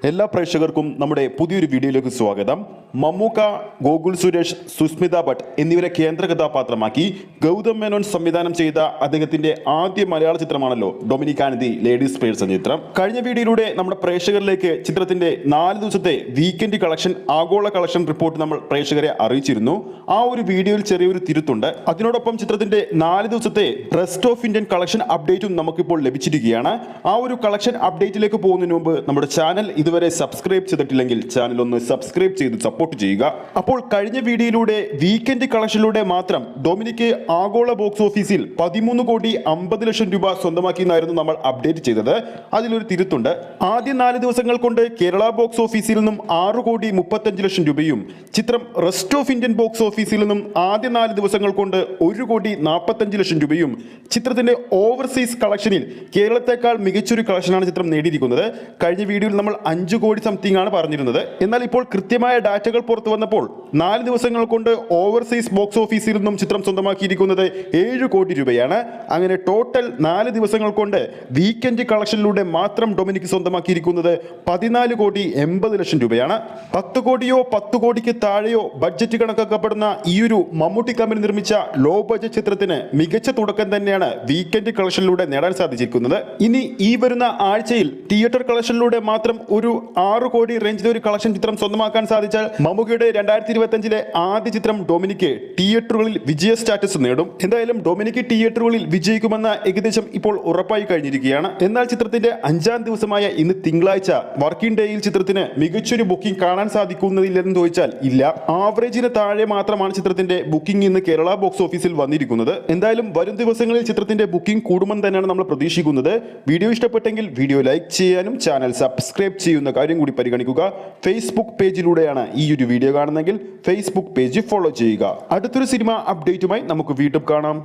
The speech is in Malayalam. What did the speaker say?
എല്ലാ പ്രേക്ഷകർക്കും നമ്മുടെ പുതിയൊരു വീഡിയോയിലേക്ക് സ്വാഗതം. മമ്മൂക്ക, ഗോകുൽ സുരേഷ്, സുസ്മിത ഭട്ട് എന്നിവരെ കേന്ദ്ര കഥാപാത്രമാക്കി ഗൗതം മേനോൻ സംവിധാനം ചെയ്ത അദ്ദേഹത്തിന്റെ ആദ്യ മലയാള ചിത്രമാണല്ലോ Dominic and the ladies purse എന്ന ചിത്രം. കഴിഞ്ഞ വീഡിയോയിലൂടെ നമ്മുടെ പ്രേക്ഷകരിലേക്ക് ചിത്രത്തിന്റെ 4 ദിവസത്തെ വീക്കെൻഡ് കളക്ഷൻ, ആഗോള കളക്ഷൻ റിപ്പോർട്ട് നമ്മൾ പ്രേക്ഷകരെ അറിയിച്ചിരുന്നു. ആ ഒരു വീഡിയോയിൽ ചെറിയൊരു തിരുത്തുണ്ട്. അതിനോടൊപ്പം ചിത്രത്തിന്റെ 4 ദിവസത്തെ റെസ്റ്റ് ഓഫ് ഇന്ത്യൻ കളക്ഷൻ അപ്ഡേറ്റും നമുക്കിപ്പോൾ ലഭിച്ചിരിക്കുകയാണ്. ആ ഒരു കളക്ഷൻ അപ്ഡേറ്റിലേക്ക് പോകുന്നതിന് മുമ്പ് നമ്മുടെ ചാനൽ ഇതുവരെ സബ്സ്ക്രൈബ് ചെയ്തിട്ടില്ലെങ്കിൽ ചാനൽ ഒന്ന് സബ്സ്ക്രൈബ് ചെയ്ത് സപ്പോർട്ട് ചെയ്യുക. അപ്പോൾ കഴിഞ്ഞ വീഡിയോയിലൂടെ വീക്കെൻഡ് കളക്ഷനിലൂടെ മാത്രം ഡൊമിനിക് ആഗോള ബോക്സ് ഓഫീസിൽ 13,50,00,000 രൂപ സ്വന്തമാക്കിയെന്നായിരുന്നു നമ്മൾ അപ്ഡേറ്റ് ചെയ്തത്. അതിലൊരു തിരുത്തുണ്ട്. ആദ്യ 4 ദിവസങ്ങൾ കൊണ്ട് കേരള ബോക്സ് ഓഫീസിൽ നിന്നും 6,35,00,000 രൂപയും ചിത്രം റെസ്റ്റ് ഓഫ് ഇന്ത്യൻ ബോക്സ് ഓഫീസിൽ നിന്നും ആദ്യ 4 ദിവസങ്ങൾ കൊണ്ട് 1,45,00,000 രൂപയും ചിത്രത്തിന്റെ ഓവർസീസ് കളക്ഷനിൽ കേരളത്തെക്കാൾ മികച്ചൊരു കളക്ഷനാണ് ചിത്രം നേടിയിരിക്കുന്നത്. കഴിഞ്ഞ വീഡിയോയിൽ നമ്മൾ 5 കോടി സംതിങ് ആണ് പറഞ്ഞിരുന്നത്. എന്നാൽ ഇപ്പോൾ കൃത്യമായ ഡാറ്റകൾ പുറത്തു വന്നപ്പോൾ 4 ദിവസങ്ങൾ കൊണ്ട് ഓവർസീസ് ബോക്സ് ഓഫീസിൽ നിന്നും ചിത്രം സ്വന്തമാക്കിയിരിക്കുന്നത് 7 കോടി രൂപയാണ്. അങ്ങനെ ടോട്ടൽ 4 ദിവസങ്ങൾ കൊണ്ട് വീക്കെൻഡ് കളക്ഷനിലൂടെ മാത്രം ഡൊമിനിക് സ്വന്തമാക്കിയിരിക്കുന്നത് 14,80,00,000 രൂപയാണ്. 10 കോടിയോ 10 കോടിക്ക് താഴെയോ ബഡ്ജറ്റ് കണക്കാക്കപ്പെടുന്ന ഈ ഒരു മമ്മൂട്ടി കമ്പനി നിർമ്മിച്ച ലോ ബഡ്ജറ്റ് ചിത്രത്തിന് മികച്ച തുടക്കം തന്നെയാണ് വീക്കെൻഡ് കളക്ഷനിലൂടെ നേടാൻ സാധിച്ചിരിക്കുന്നത്. ഇനി ഈ വരുന്ന ആഴ്ചയിൽ തിയേറ്റർ കളക്ഷനിലൂടെ മാത്രം ഒരു 6 കോടി റേഞ്ചിലെ ഒരു കളക്ഷൻ ചിത്രം സ്വന്തമാക്കാൻ സാധിച്ചാൽ മമ്മൂക്കയുടെ 2025 ആദ്യ ചിത്രം ഡൊമിനിക് തിയേറ്ററുകളിൽ വിജയ സ്റ്റാറ്റസ് നേടും. എന്തായാലും ഡൊമിനിക് തിയേറ്ററുകളിൽ വിജയിക്കുമെന്ന ഏകദേശം ഇപ്പോൾ ഉറപ്പായി കഴിഞ്ഞിരിക്കുകയാണ്. എന്നാൽ ചിത്രത്തിന്റെ 5ാം ദിവസമായ ഇന്ന് തിങ്കളാഴ്ച വർക്കിംഗ് ഡേയിൽ ചിത്രത്തിന് മികച്ചൊരു ബുക്കിംഗ് കാണാൻ സാധിക്കുന്നില്ലെന്ന് ചോദിച്ചാൽ ഇല്ല. ആവറേജിന് താഴെ മാത്രമാണ് ചിത്രത്തിന്റെ ബുക്കിംഗ് ഇന്ന് കേരള ബോക്സ് ഓഫീസിൽ വന്നിരിക്കുന്നത്. എന്തായാലും വരും ദിവസങ്ങളിൽ ചിത്രത്തിന്റെ ബുക്കിംഗ് കൂടുമെന്ന് തന്നെയാണ് നമ്മൾ പ്രതീക്ഷിക്കുന്നത്. വീഡിയോ ഇഷ്ടപ്പെട്ടെങ്കിൽ വീഡിയോ ലൈക്ക് ചെയ്യാനും ചാനൽ സബ്സ്ക്രൈബ് ചെയ്യുന്ന കാര്യം കൂടി പരിഗണിക്കുക. ഫേസ്ബുക്ക് പേജിലൂടെയാണ് ഈ ഒരു വീഡിയോ കാണുന്നതെങ്കിൽ ഫേസ്ബുക്ക് പേജ് ഫോളോ ചെയ്യുക. അടുത്തൊരു സിനിമ അപ്ഡേറ്റുമായി നമുക്ക് വീണ്ടും കാണാം.